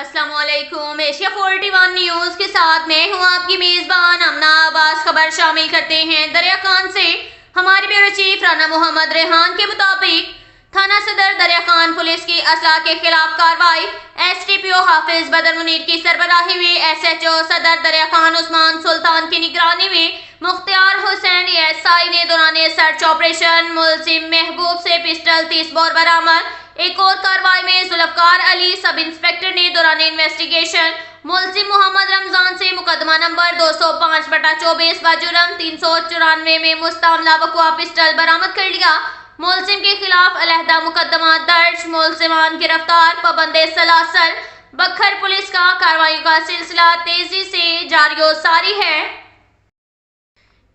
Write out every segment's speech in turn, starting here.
अस्सलाम वालेकुम। Asia 41 news के साथ मैं हूं आपकी मेजबान अमना अब्बास। खबर शामिल करते हैं दरिया खान से। हमारे ब्यूरो चीफ राना मोहम्मद रेहान के मुताबिक थाना सदर दरिया खान पुलिस की असला के खिलाफ कार्रवाई। STPO हाफिज बदर मुनीर की सरबराही में SHO सदर दरिया खान उस्मान सुल्तान की निगरानी में मुख्तियार हुसैन SI ने दौरान सर्च ऑपरेशन मुलजिम महबूब से पिस्टल 30 बोर बरामद। एक और कार्रवाई में जुल्फकार अली सब इंस्पेक्टर ने दौरान इन्वेस्टिगेशन मुलजिम मोहम्मद रमजान से मुकदमा नंबर 205/24 बजुर्म 394 में मुस्तअमला वक़्वा पिस्टल बरामद कर लिया। मुलजिम के खिलाफ अलहदा मुकदमा दर्ज। मुलजिमान गिरफ्तार। पाबंदे सलासल। बखर पुलिस का कार्रवाई का सिलसिला तेजी से जारी सारी है।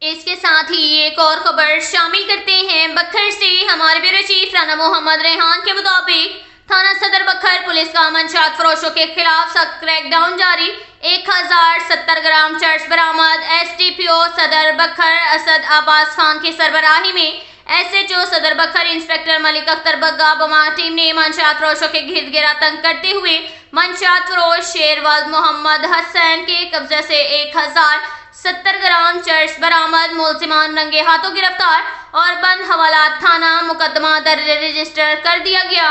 इसके साथ ही एक और खबर शामिल करते हैं बखर से। हमारे ब्यूरो चीफ राना मोहम्मद रेहान के मुताबिक थाना सदर बखर पुलिस का मंशियात फरोशों के खिलाफ सख्त क्रैकडाउन जारी। 1070 ग्राम चर्च बरामद। STPO सदर बखर असद अब्बास खान की सरबराही में SHO सदर बखर इंस्पेक्टर मलिक अख्तर बग्गा बमा टीम ने मंशियात फरोशों के घिर गिरा तंग करते हुए मंशियात फरोश शेरवल्द मोहम्मद हसन के कब्जे से 1070 ग्राम चर्च बरामद। मुलजिमान रंगे हाथों गिरफ्तार और बंद हवालात थाना मुकदमा दर्ज रजिस्टर कर दिया गया।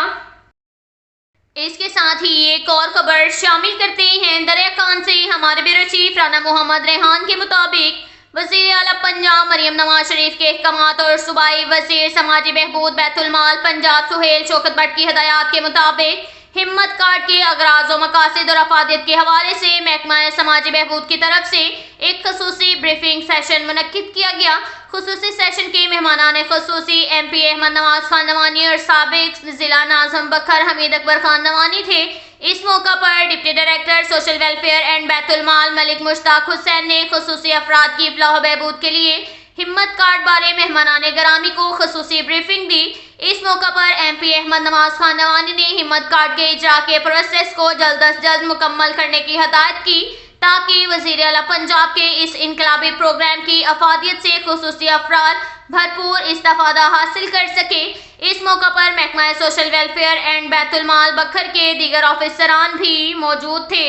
इसके साथ ही एक और खबर शामिल करते हैं दरिया खान से। हमारे ब्यूरो चीफ राना मोहम्मद रेहान के मुताबिक वज़ीर आला पंजाब मरियम नवाज शरीफ के अहकामात और सूबाई वज़ीर समाजी बहबूद बैतुल माल पंजाब सुहेल शौकत भट्ट की हदायत के मुताबिक हिम्मत कार्ड के अगराज व मकासद और अफादियत के हवाले से महकमा समाजी बहबूद की तरफ से एक खसूसी ब्रीफिंग सेशन मुनक्किद किया गया। खसूसी सेशन के मेहमानान खसूसी MP अहमद नवाज खान नवानी और साबिक जिला नाज़िम बखर हमीद अकबर खान नवानी थे। इस मौका पर deputy director social welfare and बैतुल माल मलिक मुश्ताक हुसैन ने खसूसी अफराद की फलाह बहबूद के लिए हिम्मत कार्ड बारे मेहमानान गरामी को खसूसी ब्रीफिंग दी। इस मौका पर MP अहमद नवाज खान नवानी ने हिम्मत कार्ड के इजरा के प्रोसेस को जल्द अज जल्द मुकम्मल करने की हदायत की ताकि वज़ीर आला पंजाब के इस इनकलाबी प्रोग्राम की अफादियत से खसूसी अफराद भरपूर इस्तिफादा हासिल कर सके। इस मौका पर महकमा सोशल वेलफेयर एंड बैतुल माल बखर के दीगर ऑफिसरान भी मौजूद थे।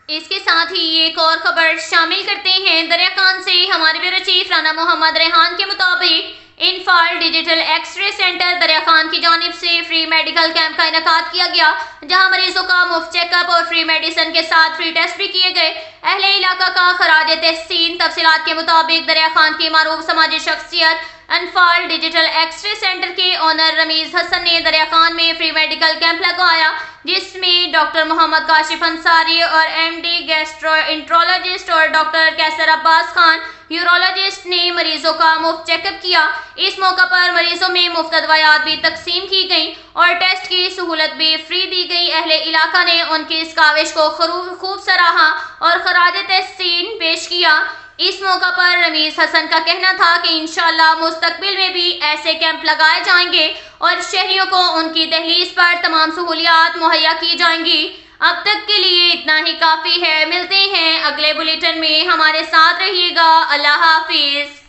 इसके साथ ही एक और खबर शामिल करते हैं दरिया खान से। हमारे ब्यूरो चीफ राना मोहम्मद रेहान के मुताबिक इनफाल डिजिटल एक्सरे सेंटर दरिया खान की जानिब से फ्री मेडिकल कैंप का इनेकाद किया गया, जहां मरीजों का मुफ्त चेकअप और फ्री मेडिसिन के साथ फ्री टेस्ट भी किए गए। अहले इलाका का खराज तहसीन। तफसीलात के मुताबिक दरिया खान की मारूफ समाजी शख्सियत इनफाल डिजिटल एक्सरे सेंटर के ऑनर रमीज हसन ने दरिया खान में फ्री मेडिकल कैंप लगाया, जिसमें डॉक्टर मोहम्मद काशिफ अंसारी और MD गैस्ट्रोएंट्रोलॉजिस्ट और डॉक्टर कैसर अब्बास खान यूरोलॉजिस्ट ने मरीजों का मुफ्त चेकअप किया। इस मौका पर मरीजों में मुफ्त दवायात भी तकसीम की गई और टेस्ट की सहूलत भी फ्री दी गई। अहले इलाका ने उनकी इस काविश को खूब सराहा और खराज तहसीन पेश किया। इस मौका पर रमीज हसन का कहना था कि इंशाअल्लाह मुस्तकबिल में भी ऐसे कैंप लगाए जाएंगे और शहरियों को उनकी दहलीज पर तमाम सहूलियात मुहैया की जाएंगी। अब तक के लिए इतना ही काफ़ी है। मिलते हैं अगले बुलेटिन में। हमारे साथ रहिएगा। अल्लाह हाफिज।